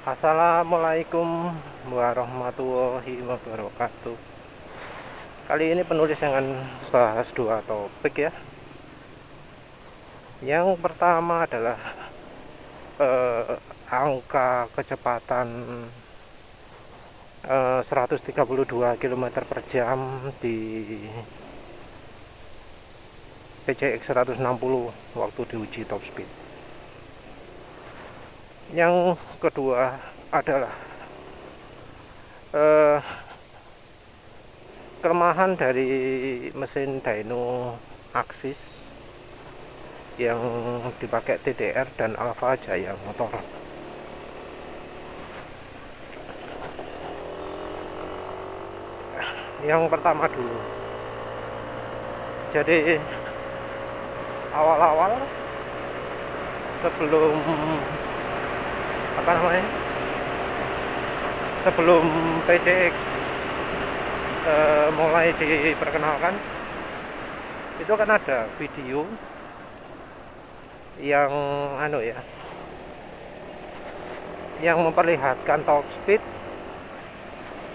Assalamualaikum warahmatullahi wabarakatuh. Kali ini penulis akan bahas dua topik ya. Yang pertama adalah angka kecepatan 132 km per jam di PCX 160 waktu diuji top speed. Yang kedua adalah kelemahan dari mesin dyno Axis yang dipakai TDR dan Alfa Jaya motor. Yang pertama dulu, jadi awal-awal sebelum sebelum PCX mulai diperkenalkan, itu kan ada video yang yang memperlihatkan top speed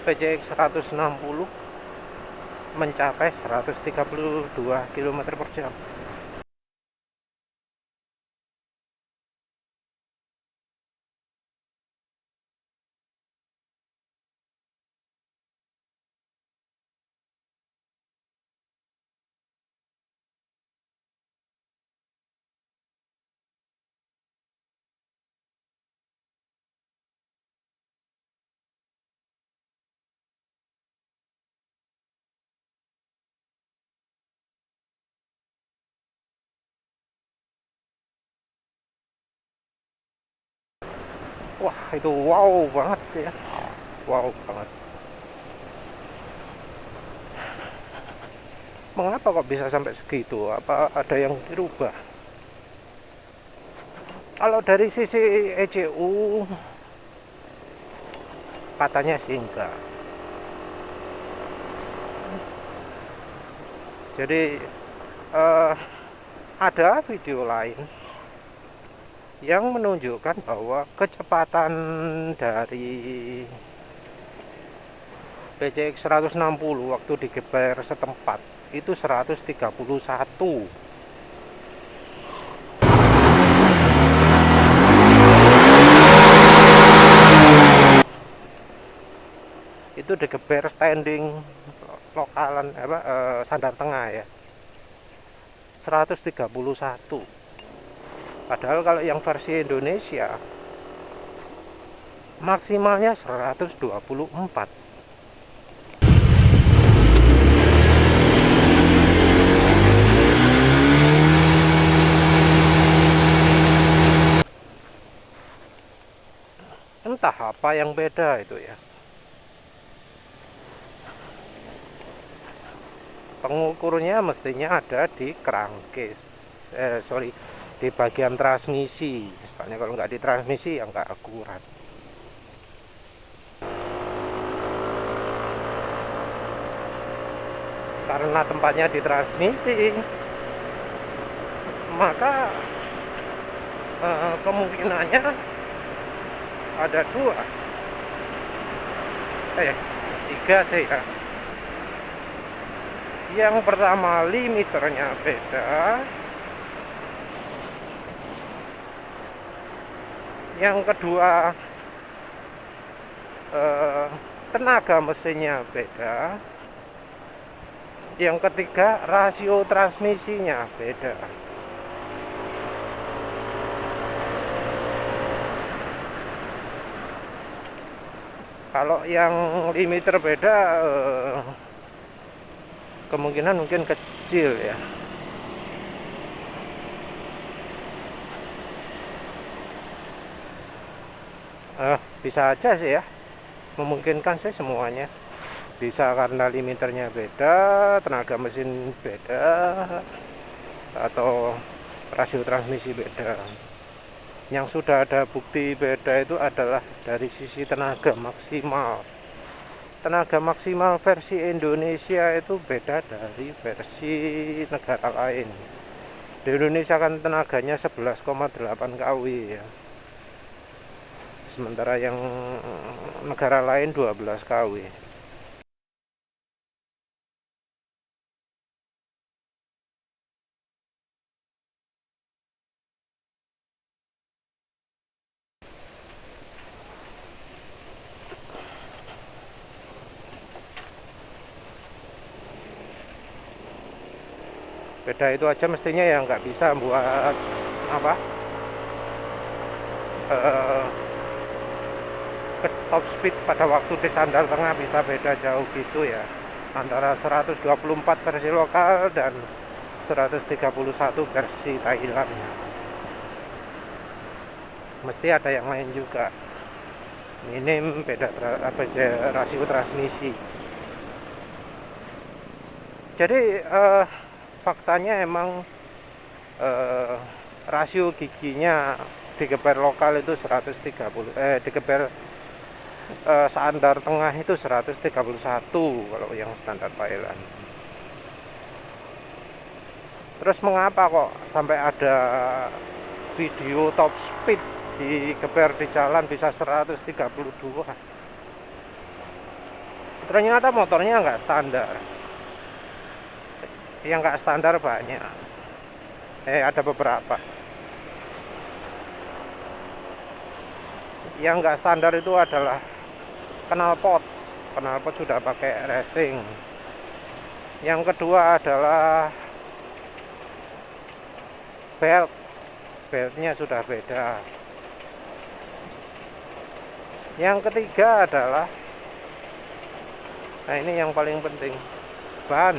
PCX 160 mencapai 132 km per jam. Wah, itu wow banget ya. Wow banget. Mengapa kok bisa sampai segitu? Apa ada yang dirubah? Kalau dari sisi ECU katanya sih enggak. Jadi ada video lain yang menunjukkan bahwa kecepatan dari PCX 160 waktu digeber setempat itu 131. Itu digeber standing lokalan sandar tengah ya, 131. Padahal kalau yang versi Indonesia maksimalnya 124. Entah apa yang beda itu ya. Pengukurnya mestinya ada di crankcase, di bagian transmisi. Soalnya kalau nggak di transmisi ya nggak akurat. Karena tempatnya di transmisi, maka kemungkinannya ada tiga sih ya. Yang pertama, limiternya beda. Yang kedua, tenaga mesinnya beda. Yang ketiga, rasio transmisinya beda. Kalau yang limiter beda, kemungkinan mungkin kecil ya. Bisa aja sih ya, memungkinkan sih semuanya. Bisa karena limiternya beda, tenaga mesin beda, atau rasio transmisi beda. Yang sudah ada bukti beda itu adalah dari sisi tenaga maksimal. Tenaga maksimal versi Indonesia itu beda dari versi negara lain. Di Indonesia kan tenaganya 11,8 kW ya. sementara yang negara lain 12 kW. Beda itu aja mestinya ya nggak bisa buat apa ke top speed pada waktu di sandar tengah bisa beda jauh gitu ya, antara 124 versi lokal dan 131 versi Thailand. Mesti ada yang lain juga, minim beda rasio transmisi. Jadi faktanya emang rasio giginya di geber lokal itu 130, di geber sandar tengah itu 131 kalau yang standar Thailand. Terus mengapa kok sampai ada video top speed di geber di jalan bisa 132? Ternyata motornya nggak standar. Yang nggak standar banyak. Ada beberapa. Yang nggak standar itu adalah knalpot. Knalpot sudah pakai racing. Yang kedua adalah belt. Beltnya sudah beda. Yang ketiga adalah, nah ini yang paling penting, ban.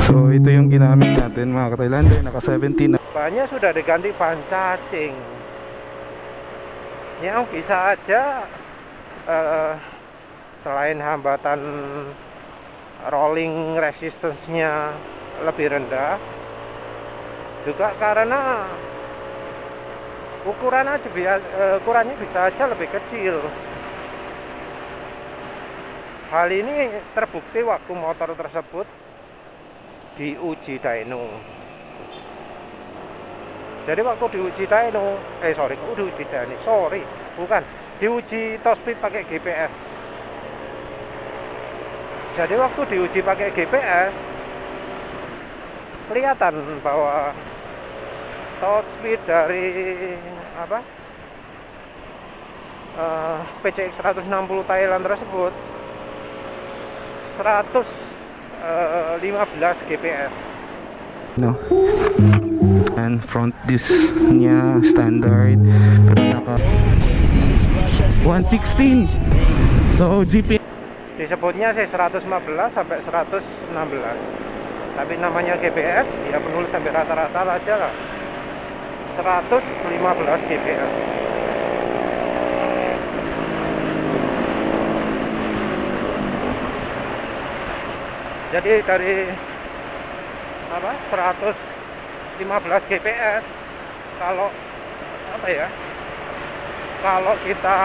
So itu yung ginamit natin mga ka-Thailander, naka 17 na. Bannya sudah diganti ban cacing. Yang bisa aja selain hambatan rolling resistance-nya lebih rendah, juga karena ukurannya bisa aja lebih kecil. Hal ini terbukti waktu motor tersebut diuji dyno. Jadi waktu diuji dyno, diuji top speed pakai GPS. Jadi waktu diuji pakai GPS, kelihatan bahwa top speed dari PCX 160 Thailand tersebut 115 GPS. No. And front disc-nya standard pero naka 116. So GP Disebutnya sih 115 sampai 116. Tapi namanya GPS ya penulis sampai rata-rata aja lah. 115 GPS. Jadi dari 115 GPS, kalau kalau kita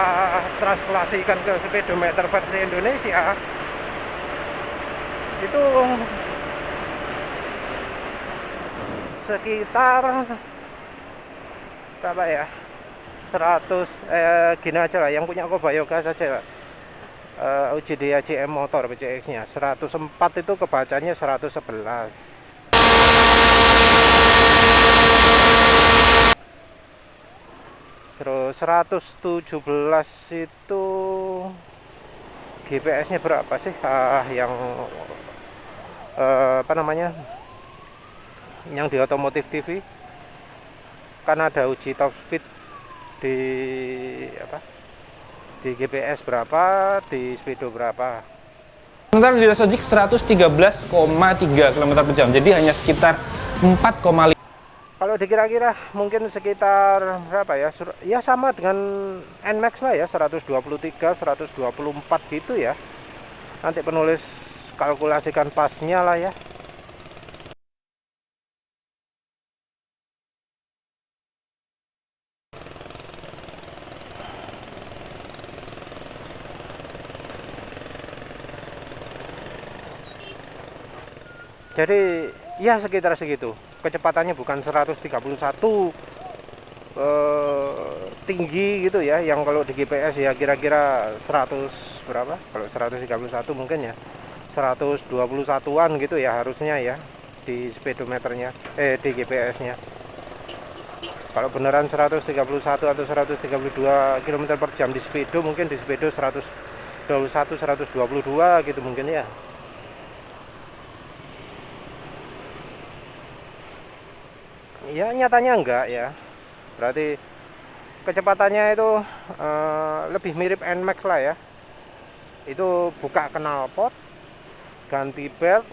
translasikan ke speedometer versi Indonesia itu sekitar 100, gini aja lah, yang punya Kobayoga saja lah. Uji di ACM motor PCX nya 104 itu kebacanya 111. Terus 117 itu GPS nya berapa sih? Yang yang di otomotif TV kan ada uji top speed di di GPS berapa, di speedo berapa. Sementara di Rasojik 113,3 km per jam, jadi hanya sekitar 4,5. Kalau dikira-kira mungkin sekitar berapa ya? Ya sama dengan NMAX lah ya, 123, 124 gitu ya. Nanti penulis kalkulasikan pasnya lah ya. Jadi ya sekitar segitu. kecepatannya bukan 131 tinggi gitu ya, yang kalau di GPS ya kira-kira 100 berapa, kalau 131 mungkin ya 121-an gitu ya harusnya ya di speedometernya, di GPS-nya. Kalau beneran 131 atau 132 km per jam di speedo, mungkin di speedo 121 122 gitu mungkin ya. Ya nyatanya enggak ya, berarti kecepatannya itu lebih mirip NMAX lah ya. Itu buka knalpot, ganti belt,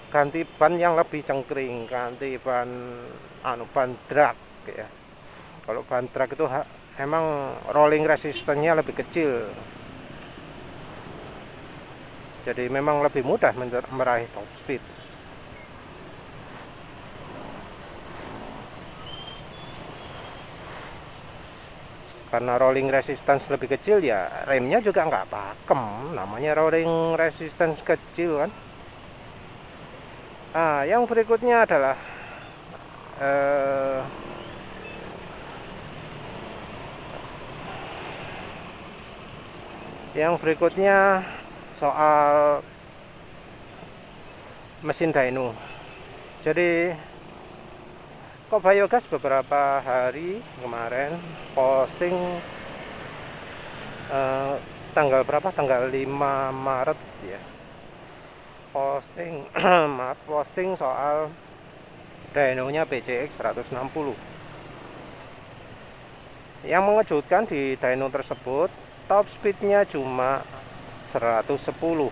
ganti ban yang lebih cengkring, ganti ban drag ya. Kalau ban drag itu emang rolling resistance-nya lebih kecil, jadi memang lebih mudah meraih top speed. Karena rolling resistance lebih kecil ya remnya juga nggak pakem, namanya rolling resistance kecil kan. Nah, yang berikutnya adalah soal mesin dyno. Jadi Kok Biogas beberapa hari kemarin posting tanggal berapa? Tanggal 5 Maret ya. Posting posting soal dynonya BCX 160. Yang mengejutkan di dyno tersebut top speednya cuma 110.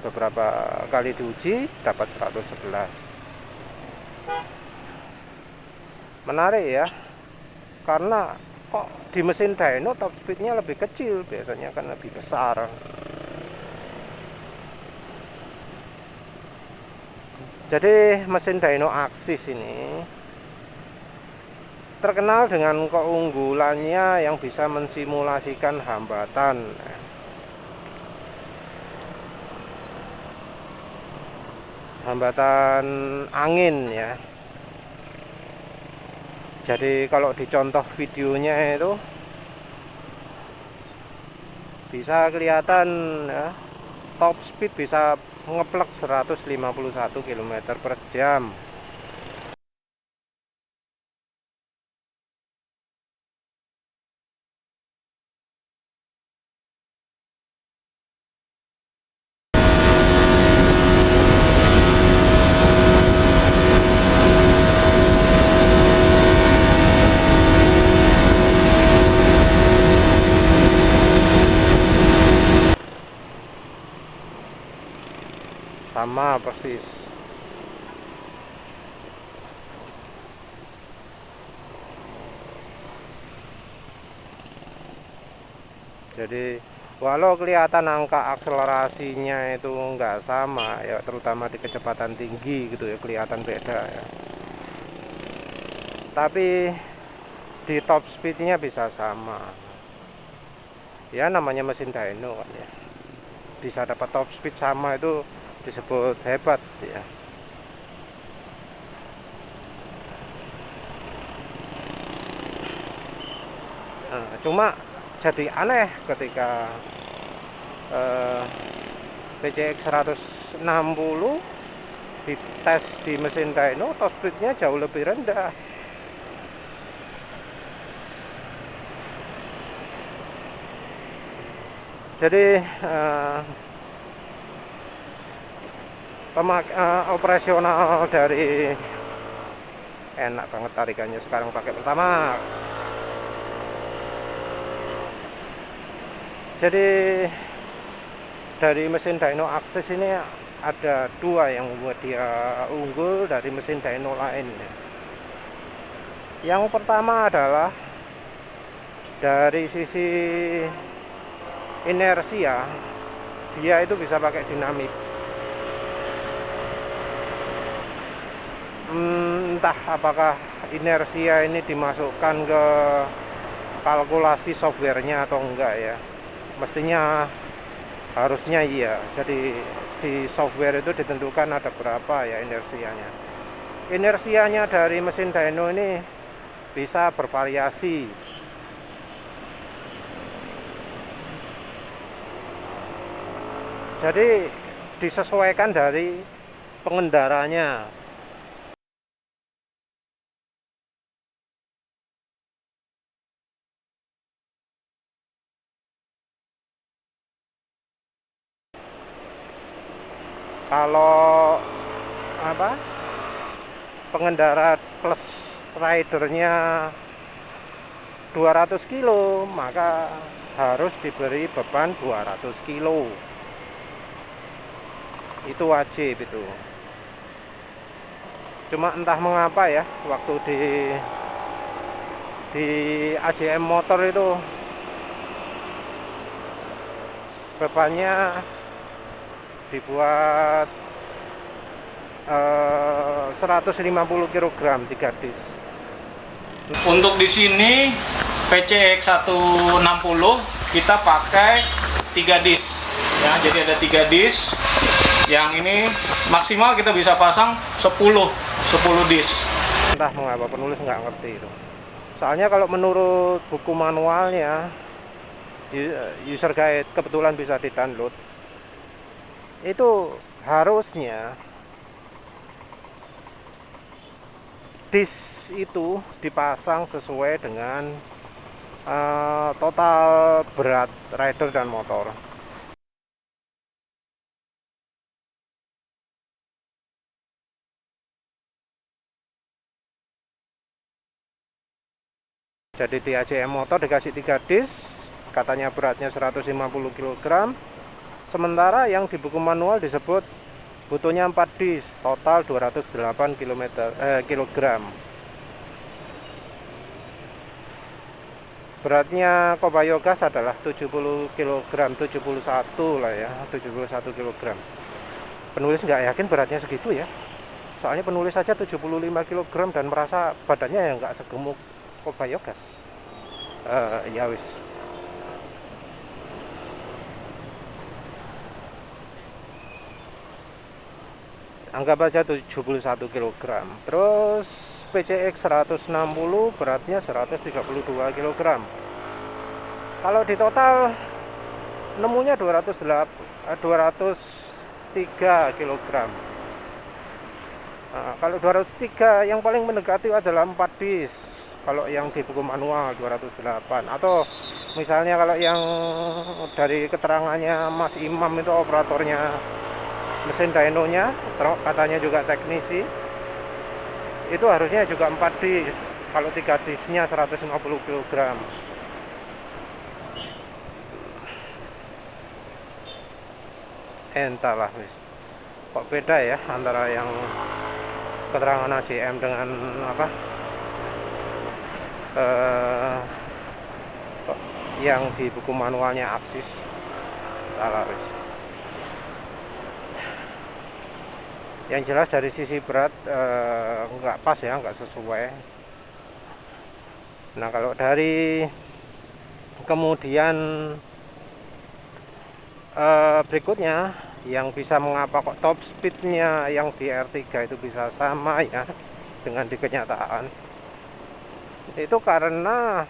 Beberapa kali diuji dapat 111. Menarik ya, karena kok di mesin dyno top speednya lebih kecil, biasanya kan lebih besar. Jadi mesin dyno Axis ini terkenal dengan keunggulannya yang bisa mensimulasikan hambatan angin ya. Jadi kalau dicontoh videonya itu bisa kelihatan ya, top speed bisa ngeplek 151 km per jam. Sama persis. Jadi walau kelihatan angka akselerasinya itu enggak sama ya, terutama di kecepatan tinggi gitu ya, kelihatan beda ya. Tapi di top speednya bisa sama. Ya namanya mesin dyno kan ya. Bisa dapat top speed sama itu disebut hebat ya. Nah, cuma jadi aneh ketika PCX 160 dites di mesin dyno, top speednya jauh lebih rendah. Jadi operasional dari enak banget tarikannya sekarang pakai Pertamax. Jadi dari mesin dyno Axis ini ada dua yang membuat dia unggul dari mesin dyno lain. Yang pertama adalah dari sisi inersia, dia itu bisa pakai dinamik. Entah apakah inersia ini dimasukkan ke kalkulasi softwarenya atau enggak ya. Mestinya harusnya iya. Jadi di software itu ditentukan ada berapa ya inersianya. Inersianya dari mesin dyno ini bisa bervariasi. Jadi disesuaikan dari pengendaranya. Kalau pengendara plus ridernya 200 kilo, maka harus diberi beban 200 kilo. Itu wajib itu. Cuma entah mengapa ya, waktu di AJM motor itu bebannya dibuat 150 kg 3 disk. Untuk di sini PCX 160 kita pakai 3 disk ya, jadi ada 3 disk. Yang ini maksimal kita bisa pasang 10 disk. Entah mengapa penulis nggak ngerti itu. Soalnya kalau menurut buku manualnya user guide, kebetulan bisa di-download, itu harusnya disk itu dipasang sesuai dengan total berat rider dan motor. Jadi di AJM motor dikasih 3 disk, katanya beratnya 150 kg. Sementara yang di buku manual disebut butuhnya 4 disk, total 208 kg. Beratnya Kobayo Gas adalah 70 kg, 71 lah ya, 71 kg. Penulis nggak yakin beratnya segitu ya. Soalnya penulis saja 75 kg dan merasa badannya ya nggak segemuk Kobayo Gas. Ya wis. Anggap aja 71 kg. Terus PCX 160 beratnya 132 kg. Kalau di total nemunya 203 kg. Nah, kalau 203 yang paling mendekati adalah 4 disk. Kalau yang di buku manual 208, atau misalnya kalau yang dari keterangannya Mas Imam itu operatornya mesin dynonya, katanya juga teknisi, itu harusnya juga 4 disk. Kalau 3 disknya 150 kg. Entahlah wis. Kok beda ya antara yang keterangan AJM dengan yang di buku manualnya Axis. Salah wis. Yang jelas dari sisi berat nggak pas ya, nggak sesuai. Nah kalau dari kemudian berikutnya, yang bisa mengapa kok top speednya yang di R3 itu bisa sama ya dengan di kenyataan, itu karena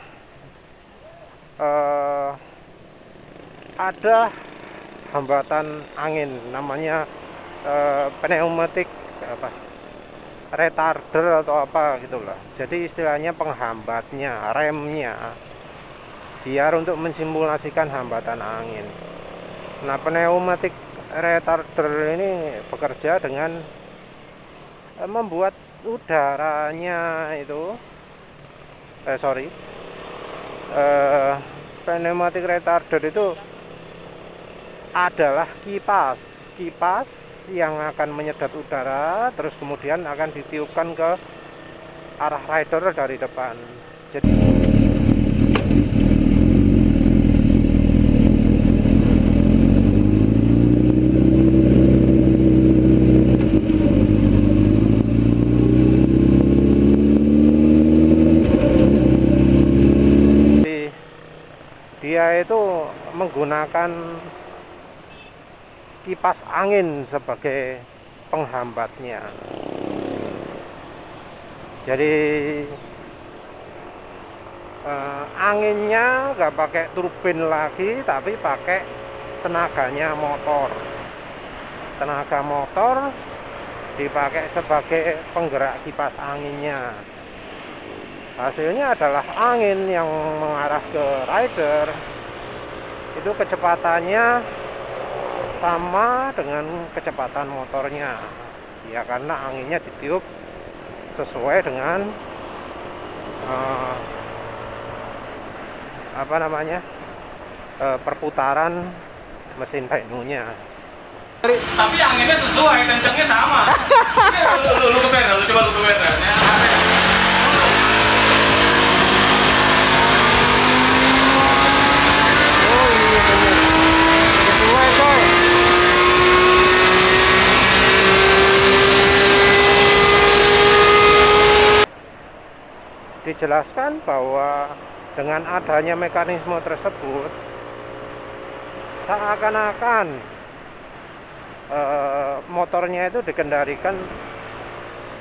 ada hambatan angin, namanya pneumatic retarder atau apa gitulah. Jadi istilahnya penghambatnya, remnya, biar untuk mensimulasikan hambatan angin. Nah pneumatic retarder ini bekerja dengan membuat udaranya itu pneumatic retarder itu adalah kipas yang akan menyedot udara, terus kemudian akan ditiupkan ke arah rider dari depan. Jadi dia itu menggunakan kipas angin sebagai penghambatnya. Jadi anginnya nggak pakai turbin lagi, tapi pakai tenaganya motor. Tenaga motor dipakai sebagai penggerak kipas anginnya. Hasilnya adalah angin yang mengarah ke rider itu kecepatannya sama dengan kecepatan motornya ya, karena anginnya ditiup sesuai dengan perputaran mesin dyno-nya. Tapi anginnya sesuai, kencengnya sama. Lu keber, coba lu keber. Oh iya bener, sesuai coy. Dijelaskan bahwa dengan adanya mekanisme tersebut seakan-akan motornya itu dikendalikan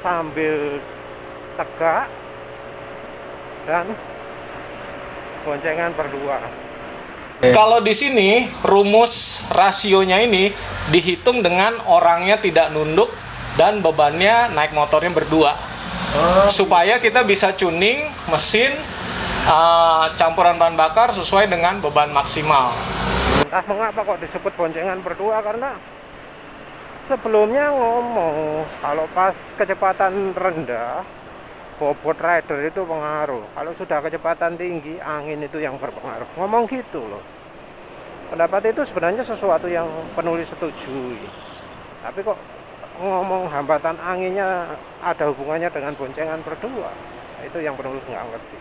sambil tegak dan boncengan berdua. Kalau di sini rumus rasionya ini dihitung dengan orangnya tidak nunduk dan bebannya naik motornya berdua. Supaya kita bisa tuning mesin campuran bahan bakar sesuai dengan beban maksimal. Entah mengapa kok disebut boncengan berdua, karena sebelumnya ngomong kalau pas kecepatan rendah bobot rider itu pengaruh, kalau sudah kecepatan tinggi angin itu yang berpengaruh, ngomong gitu loh. Pendapat itu sebenarnya sesuatu yang penulis setujui, tapi kok ngomong hambatan anginnya ada hubungannya dengan boncengan berdua, itu yang penulis nggak ngerti.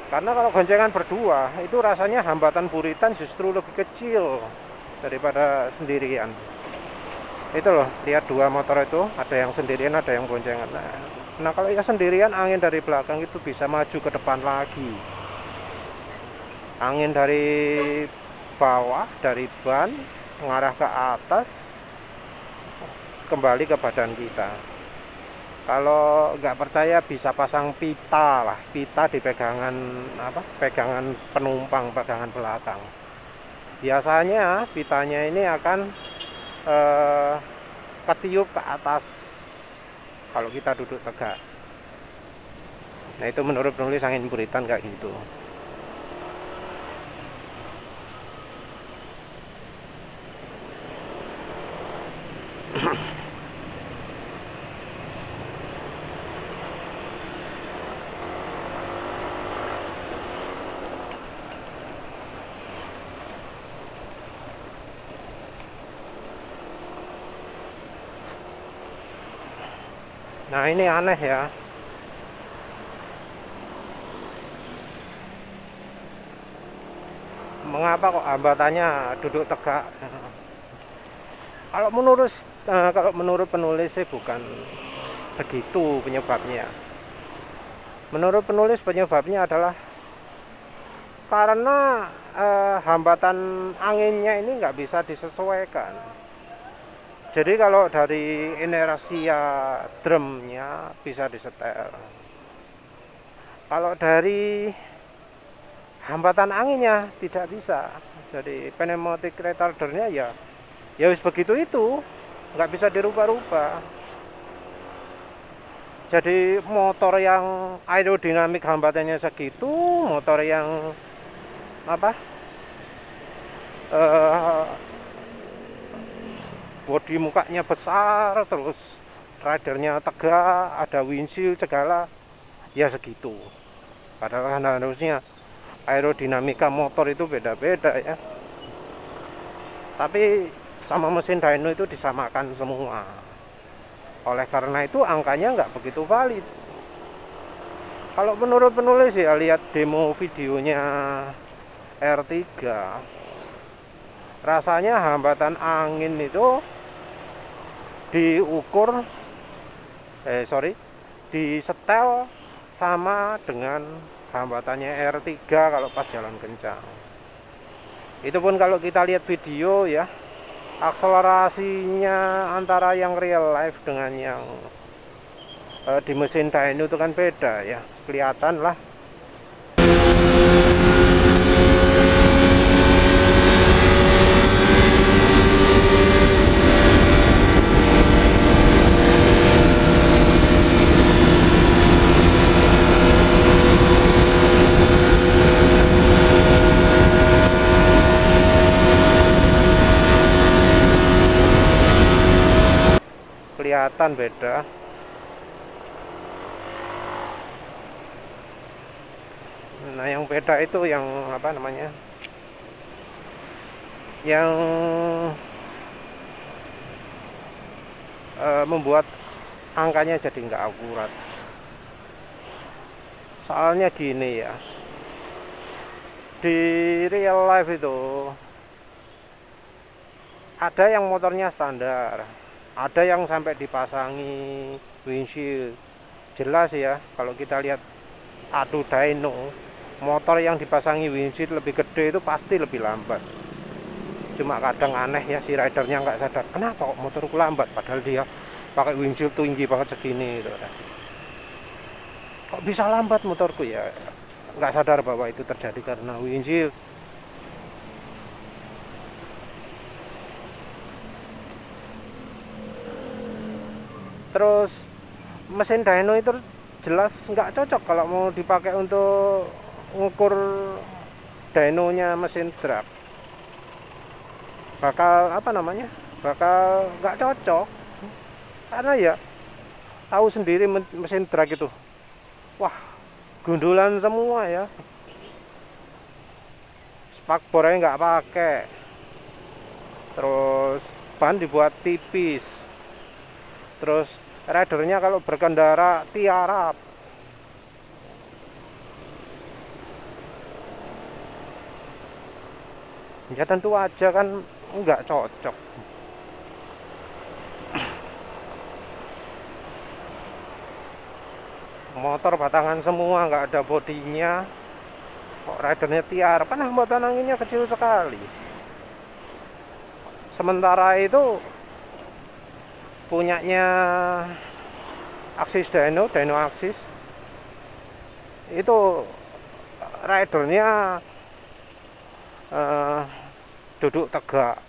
Karena kalau boncengan berdua itu rasanya hambatan buritan justru lebih kecil daripada sendirian. Itu loh, lihat dua motor itu, ada yang sendirian, ada yang boncengan. Nah kalau yang sendirian angin dari belakang itu bisa maju ke depan lagi. Angin dari bawah, dari ban mengarah ke atas kembali ke badan kita. Kalau nggak percaya bisa pasang pita lah, pita di pegangan pegangan penumpang, pegangan belakang. Biasanya pitanya ini akan ketiup ke atas kalau kita duduk tegak. Nah itu menurut penulis angin buritan kayak gitu. Nah ini aneh ya, mengapa kok hambatannya duduk tegak? Kalau menurut penulis sih bukan begitu penyebabnya. Menurut penulis penyebabnya adalah karena hambatan anginnya ini nggak bisa disesuaikan. Jadi kalau dari inersia drumnya bisa disetel. Kalau dari hambatan anginnya tidak bisa. Jadi pneumatic retardernya ya wis begitu itu, nggak bisa dirubah-rubah. Jadi motor yang aerodinamik hambatannya segitu, motor yang bodi mukanya besar, terus ridernya tegak, ada windshield segala, ya segitu. Padahal kan harusnya aerodinamika motor itu beda-beda ya. Tapi sama mesin dyno itu disamakan semua. Oleh karena itu angkanya nggak begitu valid. Kalau menurut penulis ya, lihat demo videonya R3, rasanya hambatan angin itu disetel sama dengan hambatannya R3 kalau pas jalan kencang. Itu pun kalau kita lihat video ya, akselerasinya antara yang real life dengan yang di mesin dyno itu kan beda ya, kelihatan lah. Kelihatan beda. Nah, yang beda itu yang apa namanya? Yang membuat angkanya jadi nggak akurat. Soalnya gini ya, di real life itu ada yang motornya standar, ada yang sampai dipasangi windshield. Jelas ya, kalau kita lihat adu dyno, motor yang dipasangi windshield lebih gede itu pasti lebih lambat. Cuma kadang aneh ya, si ridernya nggak sadar, kenapa kok motorku lambat, padahal dia pakai windshield tinggi banget segini gitu. Kok bisa lambat motorku ya, nggak sadar bahwa itu terjadi karena windshield. Terus mesin dyno itu jelas nggak cocok kalau mau dipakai untuk ngukur dynonya mesin truk. Bakal apa namanya? Bakal nggak cocok. Karena ya tahu sendiri mesin truk itu. Wah, gundulan semua ya. Spakbornya nggak pakai. Terus ban dibuat tipis. Terus ridernya kalau berkendara tiarap. Ya tentu aja kan nggak cocok. Motor batangan semua, nggak ada bodinya. Kok ridernya tiarap? Kan hambatan anginnya kecil sekali. Sementara itu punyanya Axis Dyno Axis itu ridernya duduk tegak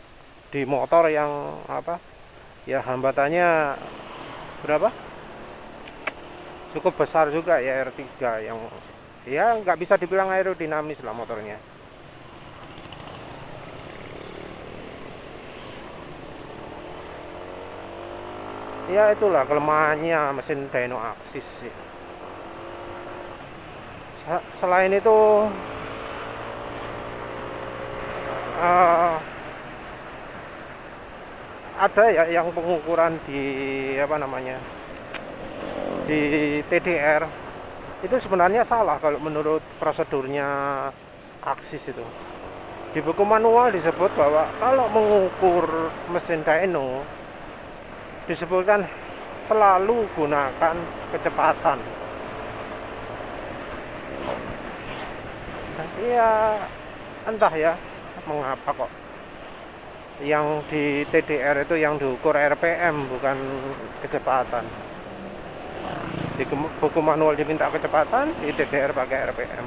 di motor yang apa ya, hambatannya berapa, cukup besar juga ya, R3 yang ya nggak bisa dibilang aerodinamis lah motornya. Ya itulah kelemahannya mesin dyno Axis. Selain itu ada ya yang pengukuran di apa namanya, di TDR itu sebenarnya salah kalau menurut prosedurnya Axis itu. Di buku manual disebut bahwa kalau mengukur mesin dyno disebutkan selalu gunakan kecepatan. Iya, entah ya mengapa kok yang di TDR itu yang diukur RPM bukan kecepatan. Di buku manual diminta kecepatan, di TDR pakai RPM.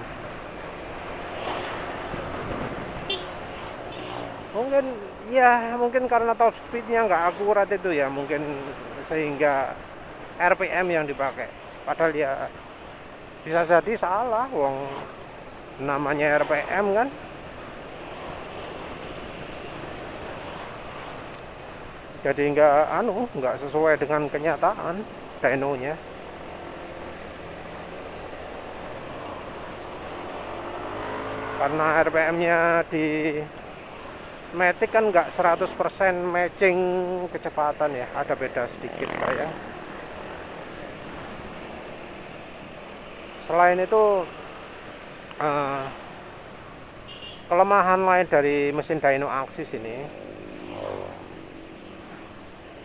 Mungkin karena top speednya nggak akurat itu ya, mungkin sehingga RPM yang dipakai. Padahal ya bisa jadi salah, wong namanya RPM kan. Jadi nggak sesuai dengan kenyataan dynonya. Karena RPM-nya di Matic kan nggak 100% matching kecepatan ya, ada beda sedikit Pak ya. Selain itu kelemahan lain dari mesin dyno Axis ini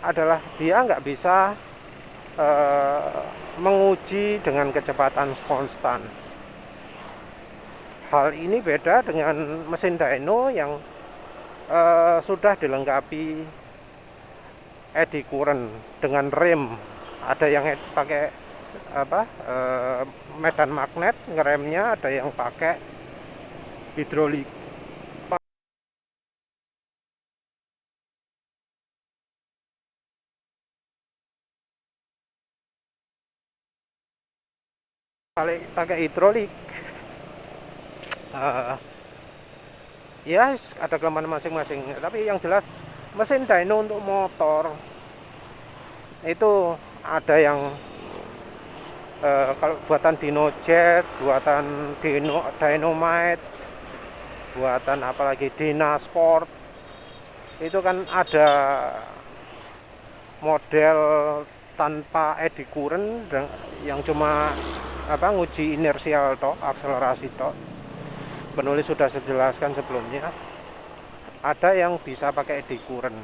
adalah dia nggak bisa menguji dengan kecepatan konstan. Hal ini beda dengan mesin dyno yang sudah dilengkapi eddy current dengan rem. Ada yang pakai medan magnet ngeremnya, ada yang pakai hidrolik. Pakai hidrolik, ya ada kelemahan masing-masing. Tapi yang jelas mesin dyno untuk motor itu ada yang kalau buatan Dinojet, buatan Dynamite, buatan apalagi Dynasport, itu kan ada model tanpa eddy current yang cuma nguji inersial tok, akselerasi tok. Penulis sudah jelaskan sebelumnya. Ada yang bisa pakai eddy current.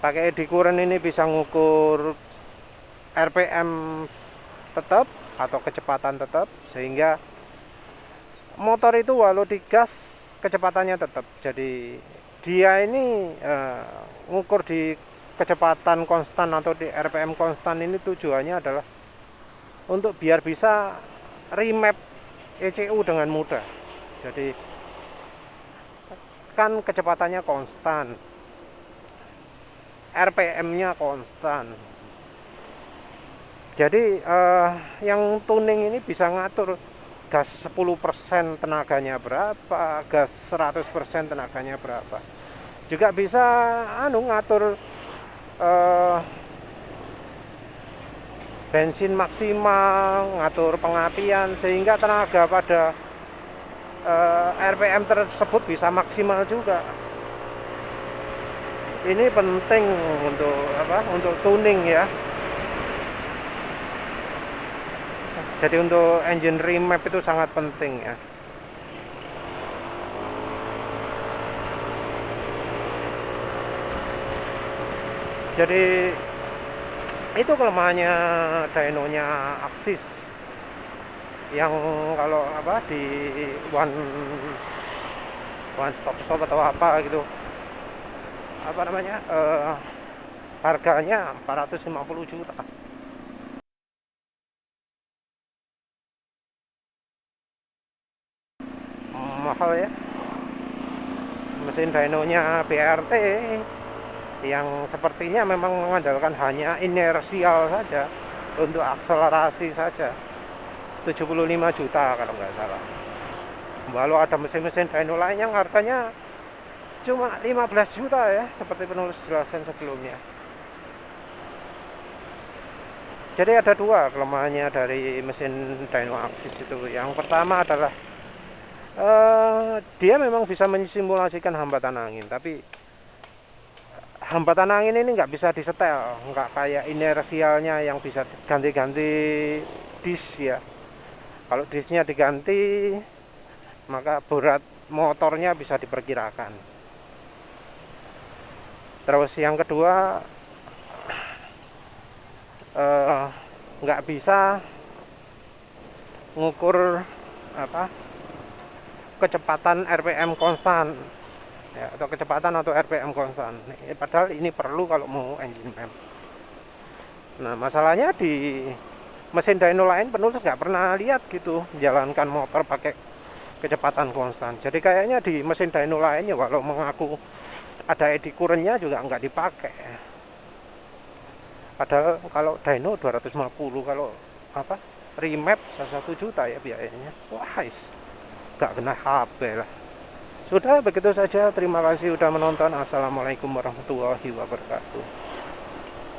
Pakai eddy current ini bisa ngukur RPM tetap atau kecepatan tetap, sehingga motor itu walau digas kecepatannya tetap. Jadi dia ini ngukur di kecepatan konstan atau di RPM konstan ini tujuannya adalah untuk biar bisa remap ECU dengan mudah. Jadi kan kecepatannya konstan, RPM-nya konstan. Jadi yang tuning ini bisa ngatur gas 10% tenaganya berapa, gas 100% tenaganya berapa. Juga bisa ngatur bensin maksimal, ngatur pengapian, sehingga tenaga pada RPM tersebut bisa maksimal juga. Ini penting untuk tuning ya. Jadi untuk engine remap itu sangat penting ya. Jadi itu kelemahannya dynonya Axis, yang kalau di one stop shop atau apa gitu, harganya 450 juta. Mahal ya. Mesin dynonya BRT yang sepertinya memang mengandalkan hanya inersial saja, untuk akselerasi saja, 75 juta kalau nggak salah. Walau ada mesin-mesin dyno lain yang harganya cuma 15 juta ya, seperti penulis jelaskan sebelumnya. Jadi ada dua kelemahannya dari mesin dyno Axis itu. Yang pertama adalah dia memang bisa mensimulasikan hambatan angin, tapi hambatan angin ini nggak bisa disetel, nggak kayak inersialnya yang bisa ganti-ganti disk ya. Kalau disknya diganti, maka berat motornya bisa diperkirakan. Terus yang kedua, nggak bisa ngukur kecepatan RPM konstan ya, atau kecepatan atau RPM konstan. Padahal ini perlu kalau mau engine map. Nah, masalahnya di mesin dyno lain penulis nggak pernah lihat gitu menjalankan motor pakai kecepatan konstan. Jadi kayaknya di mesin dyno lainnya walau mengaku ada eddy current-nya juga nggak dipakai. Padahal kalau dyno 250, kalau remap 1 juta ya biayanya. Wah, gak kena HP lah. Sudah begitu saja, terima kasih sudah menonton. Assalamualaikum warahmatullahi wabarakatuh.